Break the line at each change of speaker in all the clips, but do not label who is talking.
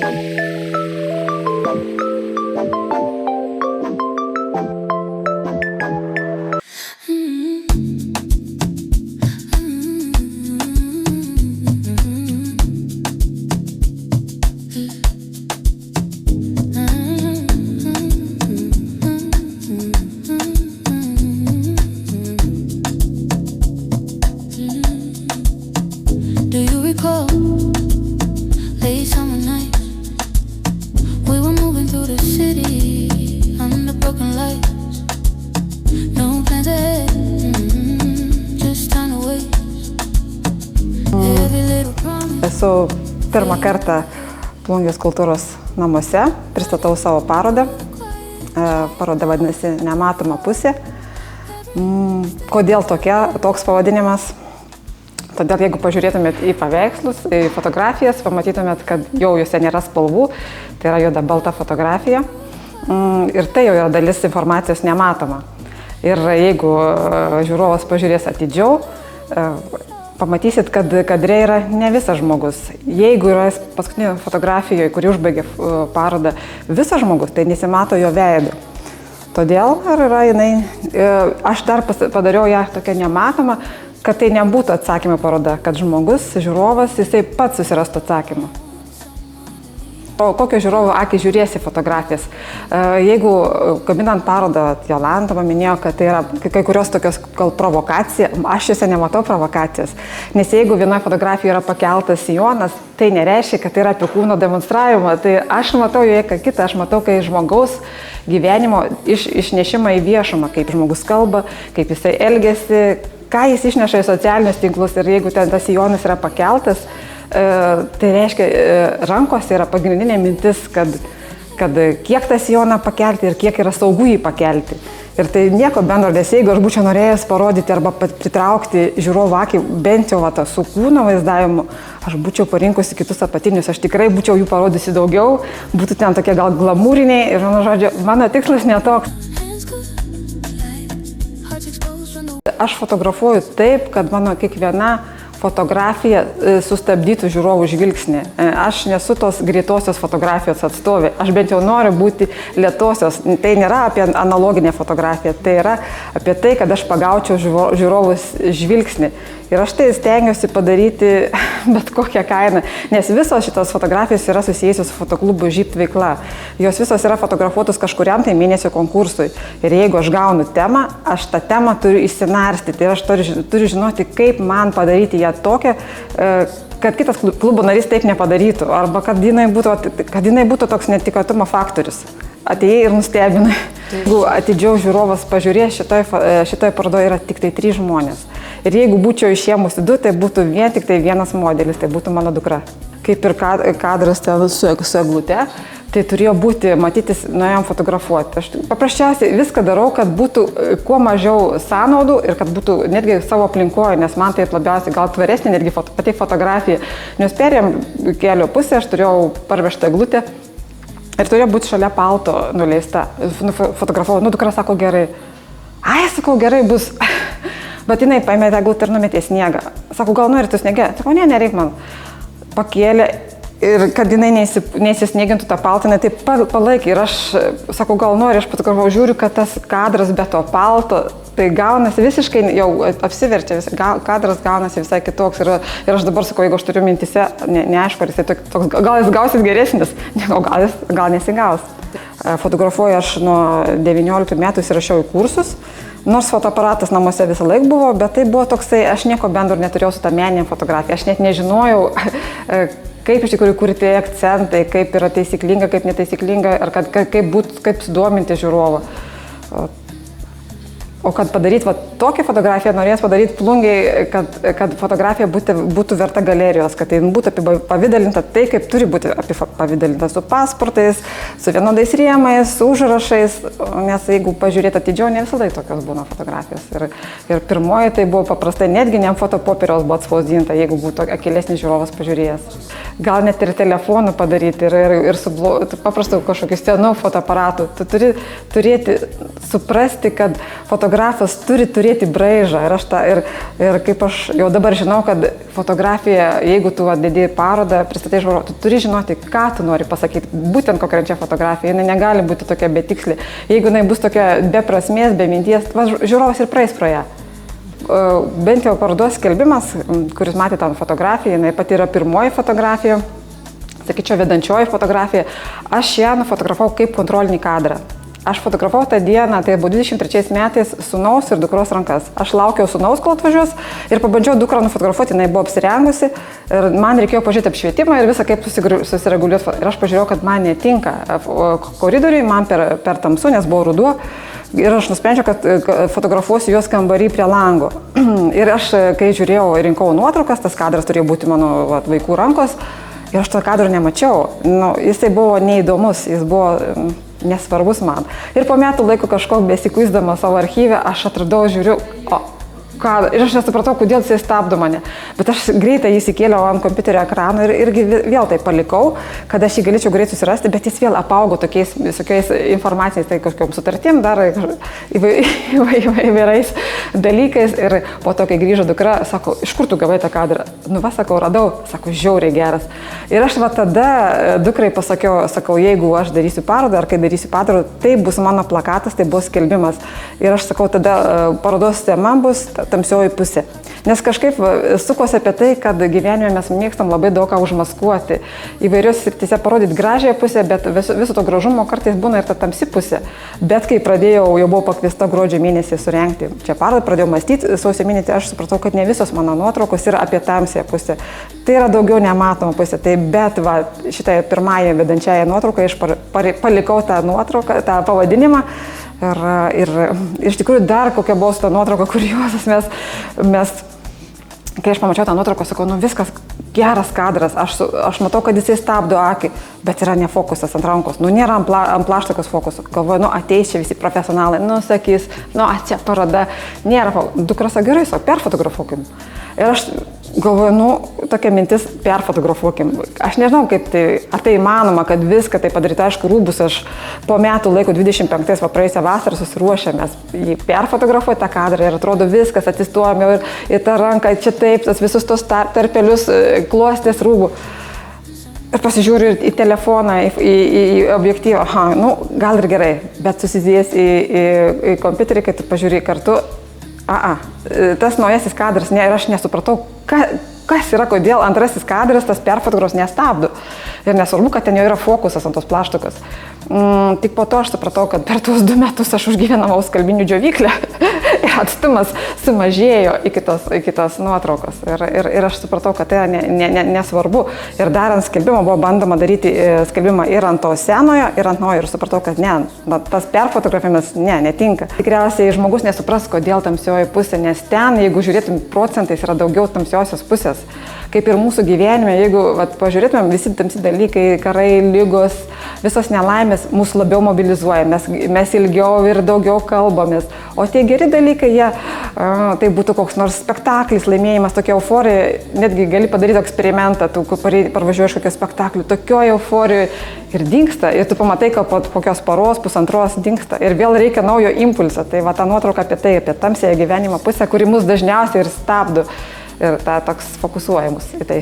Do you recall late summer nights? We were moving through the city under broken lights. No plans ahead, just time to waste. Every little promise.
Esu pirmą kartą Plungės kultūros namuose, pristatau savo parodą. Paroda vadinasi Nematoma pusė. Kodėl toks pavadinimas? Todėl jeigu pažiūrėtumėt į paveikslus, į fotografijas, pamatytumėt, kad jau juose nėra spalvų, tai yra juoda balta fotografija. Ir tai jau yra dalis informacijos nematoma. Ir jeigu žiūrovas pažiūrės atidžiau, pamatysit, kad kadre yra ne visas žmogus. Jeigu yra paskutinė fotografijoje, kuri užbaigė parodą, visas žmogus, tai nesimato jo veido. Todėl aš dar padariau ją tokią nematomą, kad tai nebūtų atsakymų paroda, kad žmogus, žiūrovas, jisai pats susirastų atsakymą. O kokio žiūrovo akį žiūrėsi fotografijas? Jeigu kabinant parodą, Jolanta paminėjo, kad tai yra kai kurios tokios gal provokacija, aš juose nematau provokacijos. Nes jeigu vienoje fotografijoje yra pakeltas sijonas, tai nereiškia, kad tai yra apie kūno demonstravimą. Tai aš matau joje ką kitą, aš matau, kai žmogaus gyvenimo išnešimą į viešumą, kaip žmogus kalba, kaip jisai elgiasi, ką jis išneša į socialinius tinklus ir jeigu ten tas sijonas yra pakeltas, tai reiškia, rankose yra pagrindinė mintis, kad kiek tą sijoną pakelti ir kiek yra saugu jį pakelti. Ir tai nieko bendro, nes jeigu aš būčiau norėjęs parodyti arba pritraukti žiūrovų akį bent jau su kūno vaizdavimu, aš būčiau parinkusi kitus apatinius, aš tikrai būčiau jų parodysi daugiau, būtų ten tokie gal glamūriniai ir, mano tikslas netoks. Aš fotografuoju taip, kad mano kiekviena fotografija sustabdytų žiūrovų žvilgsnį. Aš nesu tos greitosios fotografijos atstovė. Aš bent jau noriu būti lėtosios. Tai nėra apie analoginę fotografiją. Tai yra apie tai, kad aš pagaučiau žiūrovus žvilgsnį. Ir aš tai stengiuosi padaryti bet kokią kainą. Nes visos šitos fotografijos yra susijusios su fotoklubu Žypt veikla. Jos visos yra fotografuotos kažkuriam tai mėnesio konkursui. Ir jeigu aš gaunu temą, aš tą temą turiu įsinarstyti. Ir aš turiu žinoti, kaip man padaryti ją tokią, kad kitas klubo narys taip nepadarytų. Arba kad jinai būtų toks netikėtumo faktorius. Atėjai ir nustebinai. Jeigu atidžiau žiūrovas pažiūrės, šitoje parodoje yra tik tai 3 žmonės. Ir jeigu būčiau išėmusi 2, tai būtų tik tai vienas modelis, tai būtų mano dukra. Kaip ir kadras su eglute, tai turėjo būti, matytis, nuėjom fotografuoti. Aš paprasčiausiai viską darau, kad būtų kuo mažiau sąnaudų ir kad būtų netgi savo aplinkoje, nes man tai labiausiai gal tvaresnė netgi pati fotografija. Nes perėjom kelio pusę, aš turėjau parvežtą eglutę. Ir turėjo būti šalia palto nuleista. Fotografavau, dukra sako gerai. Ai, sakau, gerai bus. Bet jinai paėmė tą eglutę ir numetė sniegą. Sako, gal nori tu sniegę? Sako, ne, nereik man. Pakėlė ir kad jinai neįsisniegintų tą paltą, jinai taip palaikė. Ir aš sakau, gal nori, aš fotografavau, žiūriu, kad tas kadras be to palto, tai gaunasi visiškai, jau apsiverčia, kadras gaunasi visai kitoks. Ir aš dabar sakau, jeigu aš turiu mintise, neaišku, ar jisai toks, gal jis gausis geresnis, o gal nesigaus. Fotografuoju aš nuo 19 metų įsirašiau į kursus, nors fotoaparatas namuose visą laiką buvo, bet tai buvo toksai, aš nieko bendro neturėjau su tą meninė fotografija, aš net nežinojau, kaip iš tikrųjų kurti akcentai, kaip yra taisyklinga, kaip netaisyklinga, ar kaip sudominti žiūrovą. O kad padaryti tokią fotografiją, norės padaryti Plungėj, kad fotografija būtų verta galerijos, kad tai būtų apipavidalinta tai, kaip turi būti apipavidalinta, su pasportais, su vienodais rėmais, su užrašais, nes jeigu pažiūrėti atidžiau, ne visada tokios būna fotografijos. Ir pirmoji tai buvo paprastai, netgi ne fotopopieriaus buvo atspausdinta, jeigu būtų akylesnis žiūrovas pažiūrėjęs. Gal net ir telefonu padaryti, ir su paprastu kažkokiu senu fotoaparatu. Tu turi suprasti, kad fotografija fotografas turi turėti braižą ir kaip aš jau dabar žinau, kad fotografija, jeigu tu dedi parodą, pristatai žiūrovą, tu turi žinoti, ką tu nori pasakyti, būtent konkrečia fotografija, jinai negali būti tokia betikslė. Jeigu jinai bus tokia be prasmės, be minties, žiūrovas ir praeis pro ją. Bent jau parodos skelbimas, kuris matė tą fotografiją, jinai pati yra pirmoji fotografija, sakyčiau, vedančioji fotografija, aš ją nufotografavau kaip kontrolinį kadrą. Aš fotografavau tą dieną, tai buvo 23 metais, sūnaus ir dukros rankas. Aš laukiau sūnaus, kol atvažiuos ir pabandžiau dukrą nufotografuoti, jinai buvo apsirengusi ir man reikėjo pažiūrėti apšvietimą ir visą kaip susireguliuoti. Ir aš pažiūrėjau, kad man netinka koridoriui, man per tamsu, nes buvo ruduo. Ir aš nusprendžiau, kad fotografuosiu juos kambarį prie lango. Ir aš, kai žiūrėjau ir rinkau nuotraukas, tas kadras turėjo būti mano vaikų rankos. Ir aš to kadro nemačiau. Jisai buvo neįdomus, jis buvo nesvarbus man. Ir po metų laiko kažko besikuisdama savo archyvę, aš atradau, žiūriu, ir aš nesupratau, kodėl jis stabdo mane. Bet aš greitai jį įsikėliau ant kompiuterio ekrano ir irgi vėl tai palikau, kad aš jį galėčiau greit susirasti, bet jis vėl apaugo tokiais visokiais informaciniais, tai kažkokiom sutartim, dar įvairiais dalykais. Ir po to, kai grįžo dukra, sako, iš kur tu gavai tą kadrą? Nu va, sakau, radau, sako, žiauriai geras. Ir aš va tada dukrai pasakiau, sakau, jeigu aš darysiu parodą, ar kai darysiu parodą, tai bus mano plakatas, tai bus skelbimas. Ir aš sakau, tada parodos tema bus tamsioji pusė. Nes kažkaip sukosi apie tai, kad gyvenime mes mėgstam labai daug ką užmaskuoti, įvairios srityse parodyti gražiąją pusę, bet viso to gražumo kartais būna ir ta tamsi pusė. Bet kai pradėjau, jau buvau pakviesta gruodžio mėnesį surengti čia parodą, pradėjau mąstyti sausio mėnesį, aš supratau, kad ne visos mano nuotraukos yra apie tamsiąją pusę. Tai yra daugiau nematoma pusė. Tai bet va, šitai pirmąją vedančiąją nuotrauką aš palikau tą nuotrauką, tą pavadinimą. Ir iš tikrųjų dar kokia buvo ta nuotrauka, kuriozas mes, kai aš pamačiau tą nuotrauką, sakau, nu viskas geras kadras, aš matau, kad jisai stabdo akį, bet yra ne fokusas ant rankos, nu nėra ant plaštakos fokuso, galvoju, nu ateis čia visi profesionalai, nu sakys, nu čia paroda, nėra fokuso, dukras gerai, perfotografuokim. Ir aš galvoju, nu, tokia mintis, perfotografuokim. Aš nežinau, kaip tai, ar tai įmanoma, kad viską tai padaryti, aišku, rūbus aš po metų laiko 25 va praėjusią vasarą susiruošėmės jį perfotografuoti tą kadrą ir atrodo viskas, atsistojom jau ir į tą ranką, čia taip, tas visus tos tarpelius, klostės rūbų. Ir pasižiūriu į telefoną, į objektyvą, aha, nu, gal ir gerai, bet susidėjęs į kompiuterį, kai tu pažiūrėjai kartu, tas naujasis kadras, ir aš nesupratau, kas yra, kodėl antrasis kadras, tas perfotografas nestabdo. Ir nesvarbu, kad ten jau yra fokusas ant tos plaštukos. Tik po to aš supratau, kad per tuos 2 metus aš užgyvenamau skalbinių džiovyklę ir atstumas sumažėjo iki tos nuotraukos. Ir aš supratau, kad tai nesvarbu. Ir darant skelbimą buvo bandoma daryti skelbimą ir ant to senojo, ir ant naujo. Ir supratau, kad tas perfotografimas netinka. Tikriausiai žmogus nesupras, kodėl tamsioji pusė, nes ten, jeigu žiūrėtum procentais, yra daugiau tamsiosios pusės. Kaip ir mūsų gyvenime, jeigu pažiūrėtumėm, visi tamsi dalykai, karai, lygos, visos nelaimės mūsų labiau mobilizuoja, mes ilgiau ir daugiau kalbamės. O tie geri dalykai, tai būtų koks nors spektaklis, laimėjimas, tokia euforija, netgi gali padaryti eksperimentą, tu parvažiuoji kokio spektaklio, tokio euforijoje ir dingsta, ir tu pamatai, kad po kokios paros, pusantros dingsta ir vėl reikia naujo impulso. Tai va ta nuotrauka apie tai, apie tamsiąją gyvenimo pusę, kuri mus dažniausiai ir stabdo. Ir ta toks fokusuojamus į tai.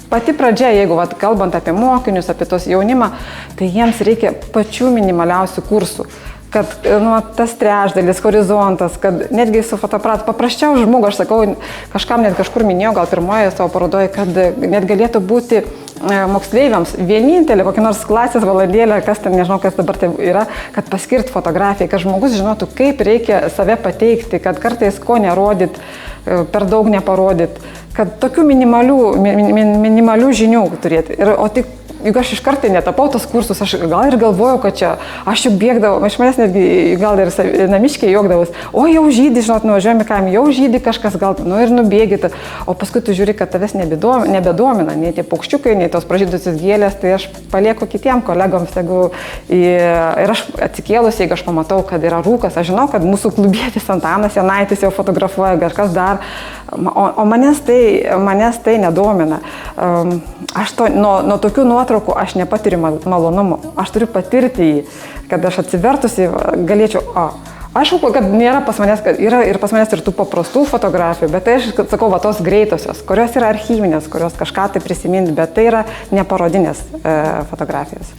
Pati pradžia, jeigu kalbant apie mokinius, apie tos jaunimą, tai jiems reikia pačių minimaliausių kursų. Kad tas trečdalis, horizontas, kad netgi su fotoaparatu paprasčiau žmogų, aš sakau, kažkam net kažkur minėjau, gal pirmoje savo parodoje, kad net galėtų būti moksleiviams vienintelė kokia nors klasės valandėlė, kas ten, nežinau, kas dabar tai yra, kad paskirt fotografiją, kad žmogus žinotų, kaip reikia save pateikti, kad kartais ko nerodyt, per daug neparodyt, kad tokių minimalių žinių turėti. O tik, juk aš iš karto netapau tos kursus, aš gal ir galvojau, kad čia, aš juk bėgdavau, iš manęs netgi gal ir namiškiai juokdavus, o jau žydi, žinot, nuvažiuojame kaim, jau žydi kažkas, gal, ir nubėgite, o paskui tu žiūri, kad tavęs nebedomina, nei tie paukščiukai, nei tos pražydusios gėlės, tai aš palieku kitiem kolegoms, ir aš atsikėlus, jeigu aš pamatau, kad yra rūkas, aš žinau, kad mūsų klubietis Antanas Janaitis jau fotografuoja, kažkas dar, o manęs tai nedomina. Aš nuo tokių nuotraukų aš nepatiriu malonumų, aš turiu patirti jį, kad aš atsivertusi galėčiau, Aišku, kad nėra pas manęs, kad yra ir pas manęs ir tų paprastų fotografijų, bet tai aš sakau, va tos greitosios, kurios yra archyvinės, kurios kažką tai prisiminti, bet tai yra neparodinės fotografijos.